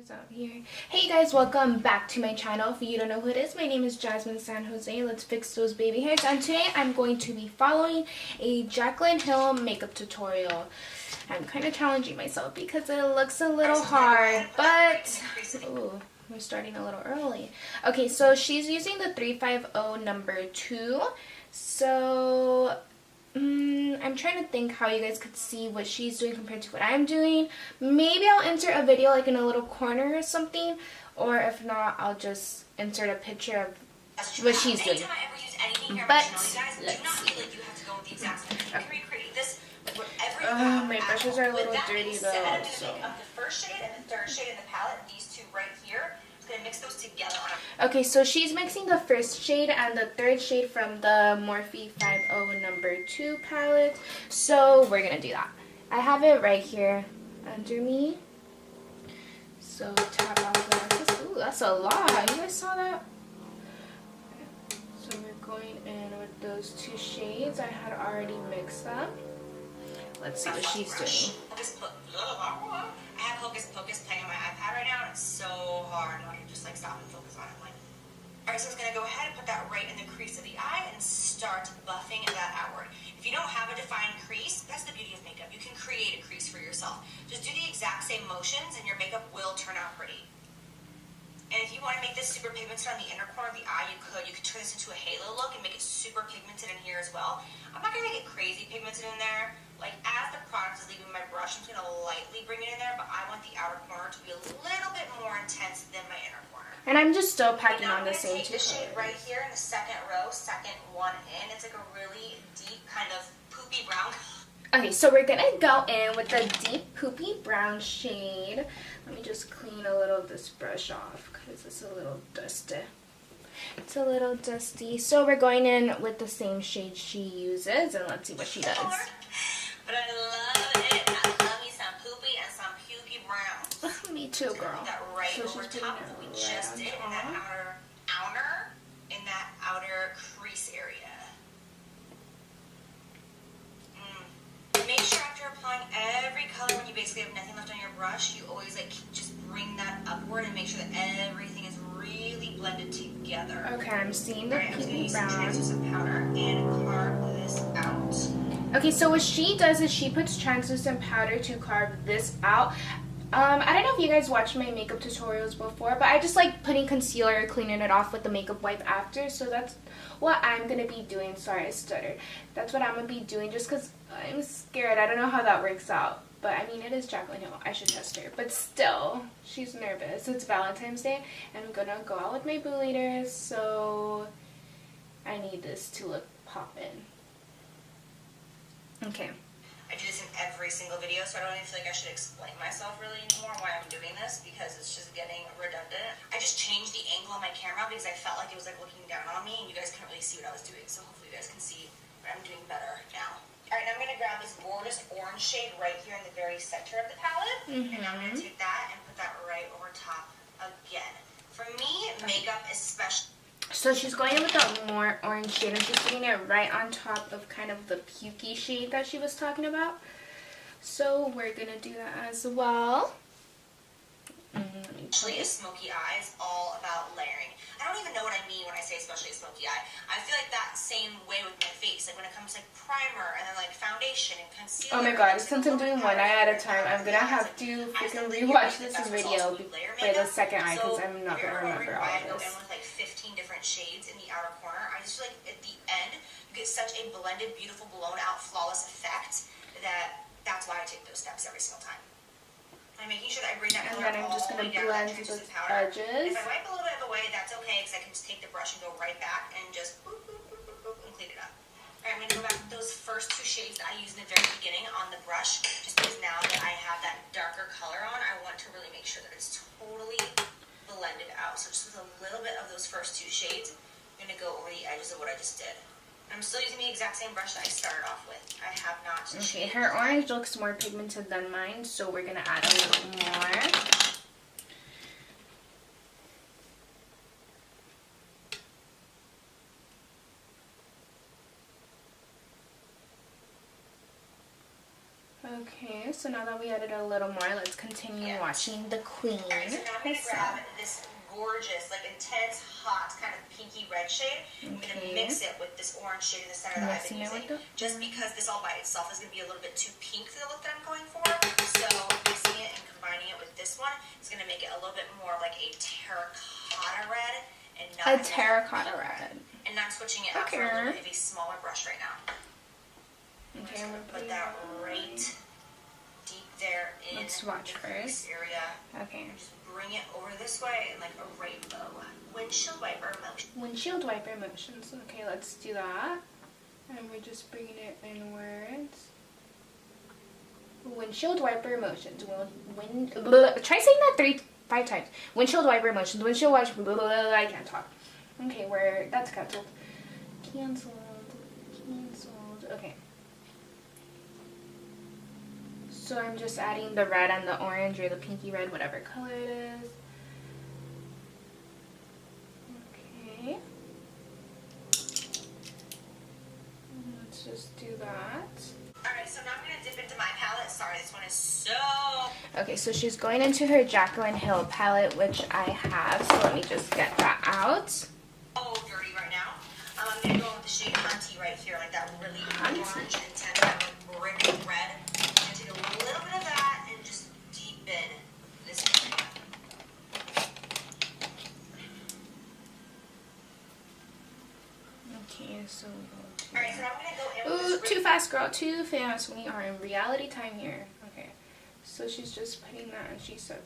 is out here. Hey you guys, welcome back to my channel. If you don't know who it is, my name is Jazminsanjose. Let's fix those baby hairs. And today I'm going to be following a Jaclyn Hill makeup tutorial. I'm kind of challenging myself because it looks a little hard, but ooh, we're starting a little early. Okay, so she's using the 350 number 2. So I'm trying to think how you guys could see what she's doing compared to what I'm doing. Maybe I'll insert a video like in a little corner or something, or if not, I'll just insert a picture of what she's doing. But let's see. My brushes are a little dirty though. So. The first shade and the third shade in the palette, these two right here. Gonna mix those together. Okay, so she's mixing the first shade and the third shade from the Morphe 50 number 2 palette. So we're gonna do that. I have it right here under me. So tap off that. Ooh, that's a lot. You guys saw that? So we're going in with those two shades. I had already mixed them. Let's see what she's doing. I have Hocus Pocus playing on my iPad right now, and it's so hard. I can just like stop and focus on it. Alright, so I'm just gonna go ahead and put that right in the crease of the eye and start buffing that outward. If you don't have a defined crease, that's the beauty of makeup. You can create a crease for yourself. Just do the exact same motions, and your makeup will turn out pretty. And if you want to make this super pigmented on the inner corner of the eye, you could. You could turn this into a halo look and make it super pigmented in here as well. I'm not gonna make it crazy pigmented in there. Like, as the product is leaving my brush, I'm just going to lightly bring it in there, but I want the outer corner to be a little bit more intense than my inner corner. And I'm just still packing on the same two colors. Shade right here in the second row, second one in. It's like a really deep kind of poopy brown. Okay, so we're going to go in with the deep poopy brown shade. Let me just clean a little of this brush off because it's a little dusty. It's a little dusty. So we're going in with the same shade she uses, and let's see what she does. But I love it. I love me some poopy and some pukey brown. Me too, girl. That right so over top of what we just did in that outer crease area. Make sure after applying every color, when you basically have nothing left on your brush, you always like just bring that upward and make sure that everything is really blended together. Okay, I'm seeing the pukey brown. I'm going to use some translucent powder and carve this out. Okay, so what she does is she puts translucent powder to carve this out. I don't know if you guys watched my makeup tutorials before, but I just like putting concealer, cleaning it off with the makeup wipe after. So that's what I'm going to be doing. Sorry, I stuttered. That's what I'm going to be doing just because I'm scared. I don't know how that works out. But I mean, it is Jaclyn Hill. I should trust her. But still, she's nervous. It's Valentine's Day, and I'm going to go out with my boo leaders. So I need this to look poppin'. Okay. I do this in every single video, so I don't even feel like I should explain myself really anymore why I'm doing this, because it's just getting redundant. I just changed the angle on my camera because I felt like it was like looking down on me, and you guys couldn't really see what I was doing, so hopefully you guys can see what I'm doing better now. Alright, now I'm going to grab this gorgeous orange shade right here in the very center of the palette, and I'm going to take that and put that right over top again. For me, makeup especially... So she's going in with that more orange shade, and she's putting it right on top of kind of the pukey shade that she was talking about. So we're going to do that as well. Especially a smoky eye is all about layering. I don't even know what I mean when I say especially a smoky eye. I feel like that same way with my face. Like when it comes to like primer and then like foundation and concealer. Oh my god, since I'm doing one eye at a time, I'm going to have to freaking rewatch this video for the second eye because I'm not going to remember all of this. With like 15 different shades in the outer corner. I just feel like at the end, you get such a blended, beautiful, blown out, flawless effect that's why I take those steps every single time. I'm making sure that I bring that color all the way down to the edges. If I wipe a little bit of it away, that's okay, because I can just take the brush and go right back and just boop, boop, boop, boop, boop, and clean it up. Alright, I'm going to go back to those first two shades that I used in the very beginning on the brush, just because now that I have that darker color on, I want to really make sure that it's totally blended out. So just with a little bit of those first two shades, I'm going to go over the edges of what I just did. I'm still using the exact same brush that I started off with. I have not changed. Okay, her orange looks more pigmented than mine, so we're going to add a little more. Okay, so now that we added a little more, let's continue watching the queen. Alright, so now I'm going to grab this gorgeous, like intense, hot, kind of pinky red shade. I'm going to mix it with this orange shade in the center that I've been using. Just because this all by itself is going to be a little bit too pink for the look that I'm going for. So mixing it and combining it with this one is going to make it a little bit more like a terracotta red. And not a terracotta red. And not switching it out for a little bit of a smaller brush right now. Okay, I'm going to put that right deep there in let's watch this area. Okay. Just bring it over this way and like a rainbow. Windshield wiper motion. Windshield wiper motions. Okay, let's do that. And we're just bringing it inwards. Windshield wiper motions. Try saying that 5 times. Windshield wiper motions. Windshield wiper. I can't talk. Okay, that's canceled. Canceled. Okay. So I'm just adding the red and the orange or the pinky red, whatever color it is. Okay. Let's just do that. Alright, so now I'm going to dip into my palette. Sorry, this one is so... Okay, so she's going into her Jaclyn Hill palette, which I have. So let me just get that out. Oh, dirty right now. I'm going to go with the shade Hunty right here, like that really orange, intense, that brick red. A little bit of that and just deepen this area. Okay, so alright, so now I'm going to go in with this too fast, girl. Too fast. We are in reality time here. Okay. So she's just putting that and she said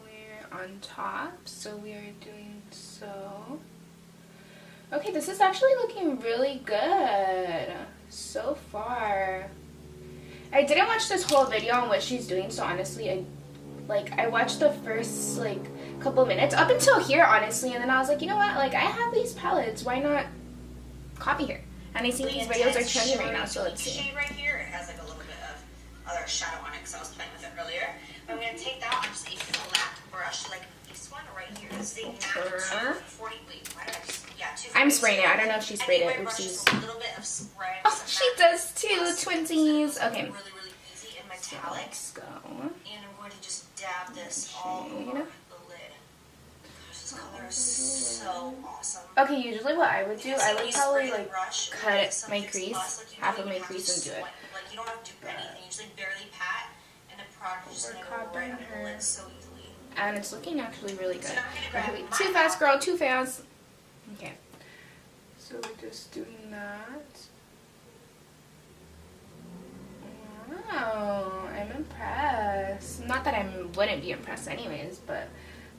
we're on top. So we are doing so. Okay, this is actually looking really good so far. I didn't watch this whole video on what she's doing, so honestly, I watched the first, couple minutes, up until here, honestly, and then I was like, you know what, I have these palettes, why not copy her? And I see these videos are trending right now, so let's see. Shade right here, it has, a little bit of other shadow on it, because I was playing with it earlier. But I'm going to take that on just a flat brush, like this one right here. This is a matte 240, wait, why did I just, yeah, 240. I'm spraying it, I don't know if she sprayed it, oopsies. A little bit of spray. Oh, she does too, twinsies. Okay. Really, really easy in metallic. Let's go. And I'm going to just dab this all over the lid. This color is so awesome. Okay, usually what I would do, I would probably cut my crease, half of my crease, and do it. You don't have to do anything. You just barely pat, and the product is just right under the lid so easily. And it's looking actually really good. Okay, wait, too fast, girl, too fast. Okay. So we're just doing that. Wow, I'm impressed. Not that I wouldn't be impressed anyways, but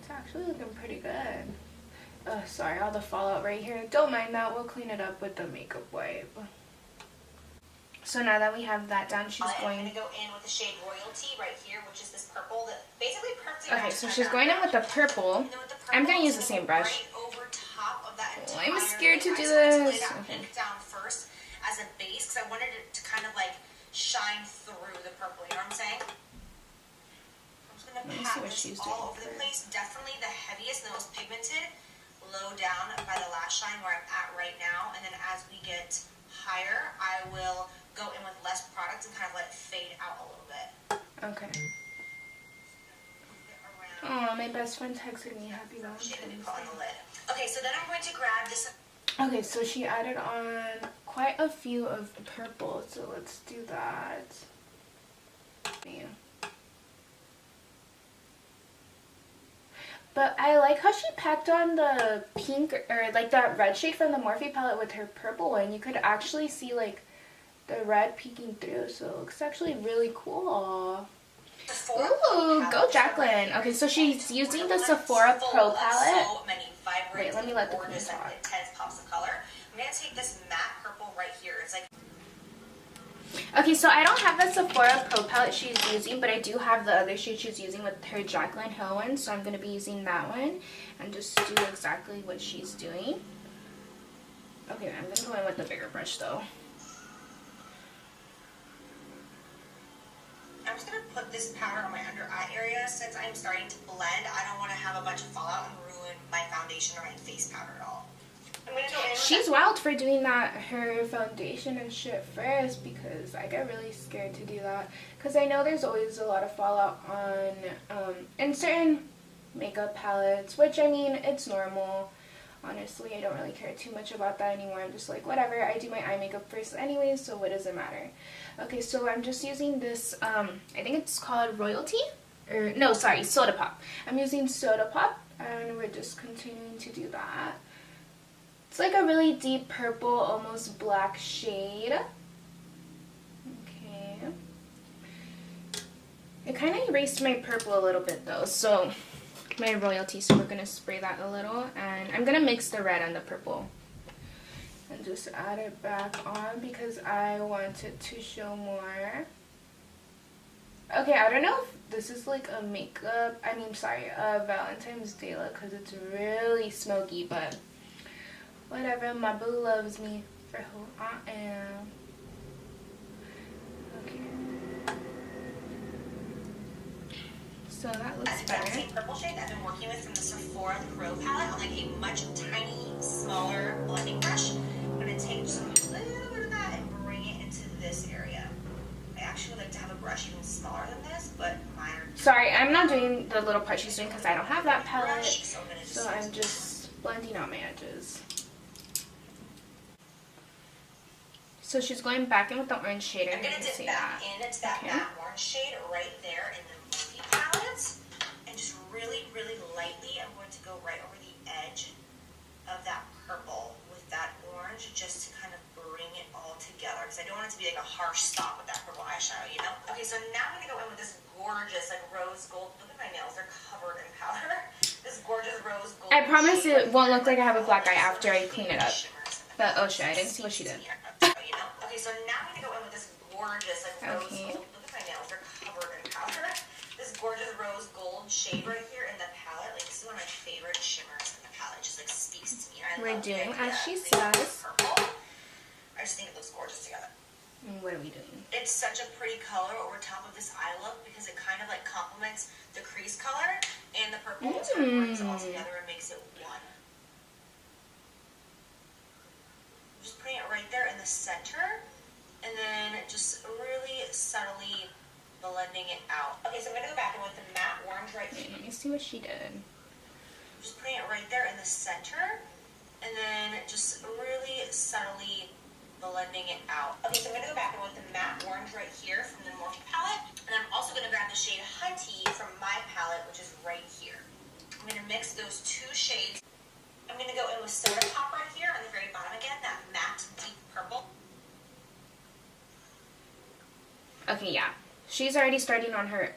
it's actually looking pretty good. Oh, sorry, all the fallout right here. Don't mind that. We'll clean it up with the makeup wipe. So now that we have that down, she's going... I'm going to go in with the shade Royalty right here, which is this purple that basically perfectly... Okay, so she's going in with the purple. I'm going to use the same brush. Right over top of that entire... I'm scared to do this. Okay. Down first as a base, because I wanted it to kind of shine through the purple, you know what I'm saying? I'm just going to pat this all over the place. Definitely the heaviest and the most pigmented, low down by the lash line where I'm at right now. And then as we get higher, I will go in with less product and kind of let it fade out a little bit. Okay. Oh, my best friend texted me happy Valentine's Day. Okay, so then I'm going to grab this. Okay, so she added on quite a few of purple, so let's do that. Yeah. But I like how she packed on the pink, or that red shade from the Morphe palette with her purple one. You could actually see the red peeking through, so it looks actually really cool. Ooh, go Jaclyn. Okay, so she's using the Sephora Pro palette. Wait, let me let the queen talk. I'm going to take this matte purple right here. It's okay, so I don't have the Sephora Pro palette she's using, but I do have the other shade she's using with her Jaclyn Hill one, so I'm going to be using that one and just do exactly what she's doing. Okay, I'm going to go in with the bigger brush though. I'm just going to put this powder on my under eye area since I'm starting to blend. I don't want to have a bunch of fallout and ruin my foundation or my face powder at all. I'm going to go in with She's wild for doing that, her foundation and shit first, because I get really scared to do that. Because I know there's always a lot of fallout on, in certain makeup palettes, which I mean, it's normal. Honestly, I don't really care too much about that anymore. I'm just like, whatever, I do my eye makeup first anyways, so what does it matter? Okay, so I'm just using this, I think it's called Royalty? Or, no, sorry, Soda Pop. I'm using Soda Pop, and we're just continuing to do that. It's like a really deep purple, almost black shade. Okay. It kind of erased my purple a little bit though, so my Royalty, so we're going to spray that a little, and I'm going to mix the red and the purple and just add it back on because I want it to show more. Okay, I don't know if this is like a makeup, a Valentine's Day look because it's really smoky, but whatever, my boo loves me for who I am. Okay. So that looks better. That's the same purple shade that I've been working with from the Sephora Pro palette on like a much tiny, smaller blending brush. I'm going to take just a little bit of that and bring it into this area. I actually would like to have a brush even smaller than this, but mine are... Sorry, I'm not doing the little part she's doing because I don't have that palette. So I'm just blending out my edges. So she's going back in with the orange shade. I'm going to dip back into that matte orange shade right there in the Morphe palette. And just really, really lightly, I'm going to go right over the edge of that purple with that orange just to kind of bring it all together. Because I don't want it to be like a harsh stop with that purple eyeshadow, you know? Okay, so now I'm going to go in with this gorgeous like rose gold. Look at my nails, they're covered in powder. This gorgeous rose gold. I promise it won't look like I have a black eye after I clean it up. But oh shit, I didn't see what she did. Okay, so now I'm going to go in with this gorgeous like rose gold. Look at my nails, they're covered in powder. This gorgeous rose gold shade right here in the palette. Like, this is one of my favorite shimmers in the palette. It just like speaks to me. We're doing as she says. Purple. I just think it looks gorgeous together. And what are we doing? It's such a pretty color over top of this eye look because it kind of like complements the crease color and the purple. It kind of brings it all together and makes it one. Just putting it right there in the center, and then just really subtly blending it out. Okay, so I'm going to go back in with the matte orange right here. Let me see what she did. Just putting it right there in the center, and then just really subtly blending it out. Okay, so I'm going to go back in with the matte orange right here from the Morphe palette, and I'm also going to grab the shade Hunty from my palette, which is right here. I'm going to mix those two shades. I'm going to go in with Soda Pop right here on the very bottom again, that matte deep purple. Okay, yeah. She's already starting on her...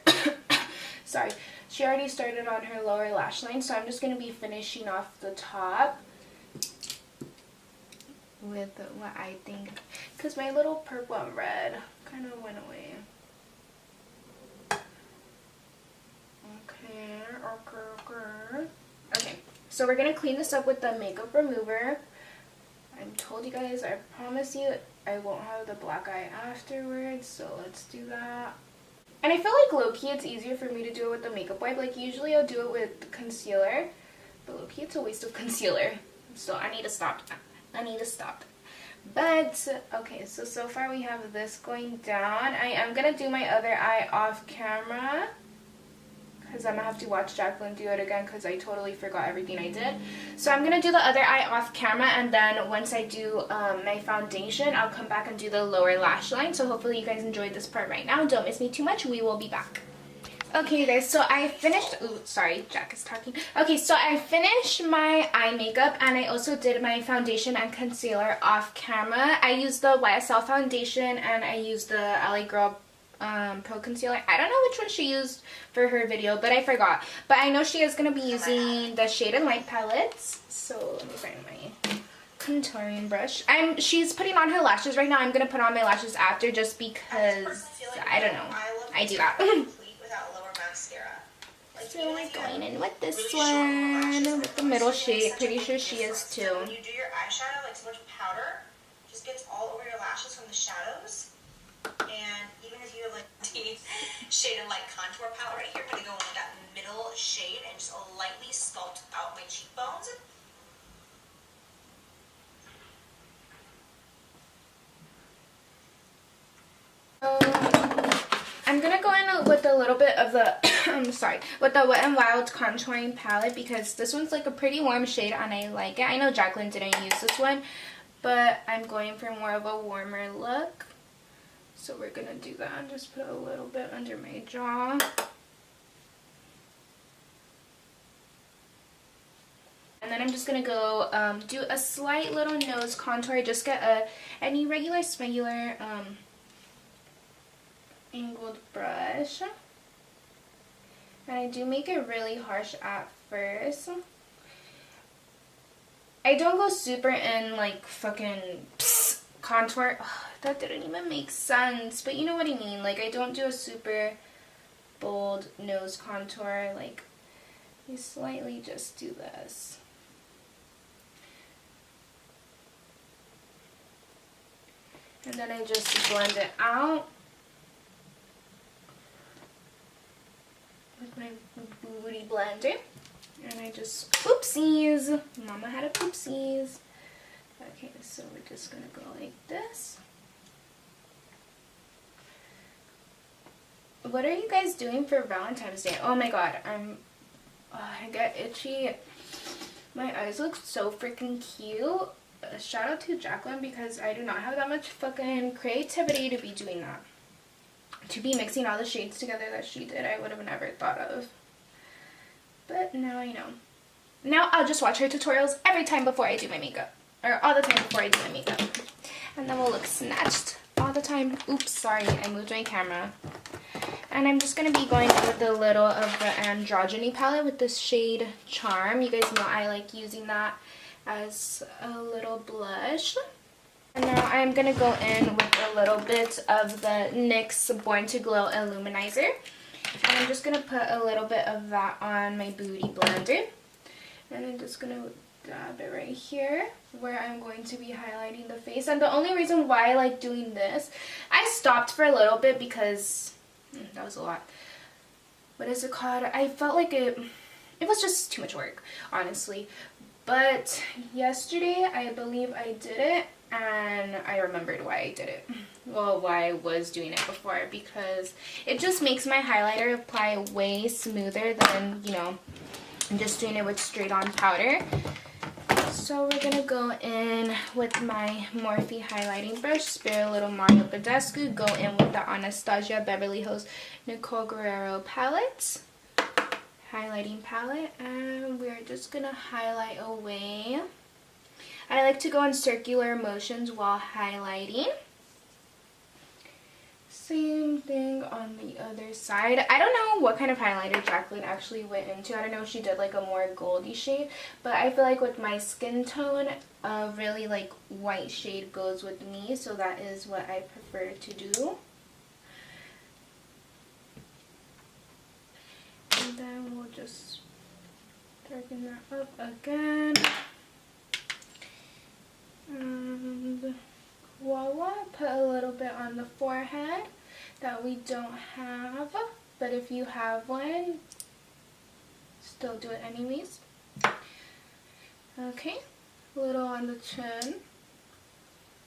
Sorry. She already started on her lower lash line, so I'm just going to be finishing off the top with what I think... Because my little purple and red kind of went away. Okay. So we're going to clean this up with the makeup remover. I told you guys, I promise you, I won't have the black eye afterwards, so let's do that. And I feel like low-key it's easier for me to do it with the makeup wipe. Like usually I'll do it with concealer, but low-key it's a waste of concealer. So I need to stop. But, okay, so far we have this going down. I am going to do my other eye off camera, because I'm going to have to watch Jaclyn do it again because I totally forgot everything I did. So I'm going to do the other eye off camera, and then once I do my foundation, I'll come back and do the lower lash line. So hopefully you guys enjoyed this part right now. Don't miss me too much. We will be back. Okay, you guys, so I finished... Ooh, sorry, Jack is talking. Okay, so I finished my eye makeup, and I also did my foundation and concealer off camera. I used the YSL foundation, and I used the LA Girl Pro Concealer. I don't know which one she used for her video, but I forgot. But I know she is going to be using the Shade and Light palettes. So let me find my contouring brush. She's putting on her lashes right now. I'm going to put on my lashes after just because, I don't know. I do that. So we're going in with this one, with the middle shade. Pretty sure she is too. When you do your eyeshadow, like so much powder just gets all over your lashes from the shadows. And even if you have like the Shade and Light contour palette right here, I'm going to go in with that middle shade and just lightly sculpt out my cheekbones. I'm going to go in with a little bit of the I'm sorry, with the Wet n Wild contouring palette, because this one's like a pretty warm shade and I like it. I know Jaclyn didn't use this one, but I'm going for more of a warmer look. So we're gonna do that. Just put a little bit under my jaw. And then I'm just gonna go do a slight little nose contour. Just get any regular spangular angled brush. And I do make it really harsh at first. I don't go super in like fucking contour. Ugh, that didn't even make sense, but you know what I mean. Like, I don't do a super bold nose contour. Like, you slightly just do this. And then I just blend it out with my booty blender. And I just, oopsies, mama had a poopsies. Okay, so we're just gonna go like this. What are you guys doing for Valentine's Day? Oh my god, I get itchy. My eyes look so freaking cute. Shout out to Jaclyn, because I do not have that much fucking creativity to be doing that. To be mixing all the shades together that she did, I would have never thought of. But now I know. Now I'll just watch her tutorials every time before I do my makeup. Or all the time before I do my makeup. And then we'll look snatched all the time. Oops, sorry, I moved my camera. And I'm just going to be going in with a little of the Androgyny palette with this shade Charm. You guys know I like using that as a little blush. And now I'm going to go in with a little bit of the NYX Born to Glow Illuminizer. And I'm just going to put a little bit of that on my booty blender. And I'm just going to dab it right here where I'm going to be highlighting the face. And the only reason why I like doing this, I stopped for a little bit because that was a lot. What is it called? I felt like it was just too much work, honestly. But yesterday, I believe I did it, and I remembered why I did it. Well, why I was doing it before, because it just makes my highlighter apply way smoother than, you know, just doing it with straight on powder. So we're going to go in with my Morphe highlighting brush, spare a little Mario Badescu, go in with the Anastasia Beverly Hills Nicole Guerrero palette, highlighting palette, and we're just going to highlight away. I like to go in circular motions while highlighting. Same thing on the other side. I don't know what kind of highlighter Jaclyn actually went into. I don't know if she did like a more goldy shade, but I feel like with my skin tone, a really like white shade goes with me, so that is what I prefer to do. And then we'll just darken that up again. And voila, put a little bit on the forehead that we don't have, but if you have one, still do it anyways. Okay, a little on the chin.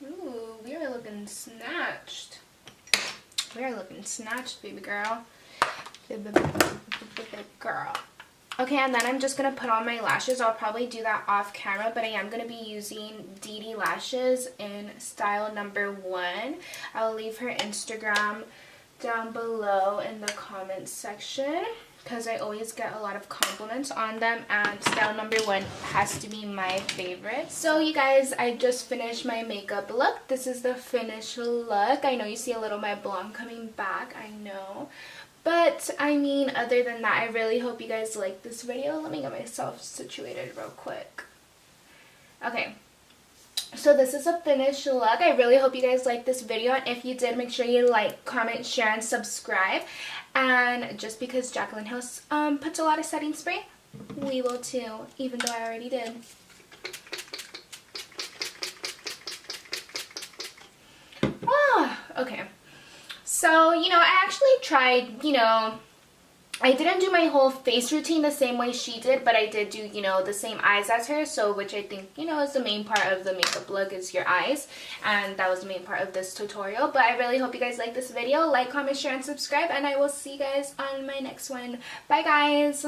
Ooh, we are looking snatched. We are looking snatched, baby girl. Baby girl. Okay, and then I'm just going to put on my lashes. I'll probably do that off camera, but I am going to be using Dee Lashes in style number 1. I'll leave her Instagram down below in the comments section, because I always get a lot of compliments on them, and style number 1 has to be my favorite. So you guys, I just finished my makeup look. This is the finished look. I know you see a little of my blonde coming back, I know. But, I mean, other than that, I really hope you guys like this video. Let me get myself situated real quick. Okay. So this is a finished look. I really hope you guys liked this video. And if you did, make sure you like, comment, share, and subscribe. And just because Jaclyn Hill puts a lot of setting spray, we will too, even though I already did. Ah, okay. So, you know, I actually tried, you know, I didn't do my whole face routine the same way she did, but I did do, you know, the same eyes as her, so which I think, you know, is the main part of the makeup look is your eyes, and that was the main part of this tutorial. But I really hope you guys like this video. Like, comment, share, and subscribe, and I will see you guys on my next one. Bye, guys!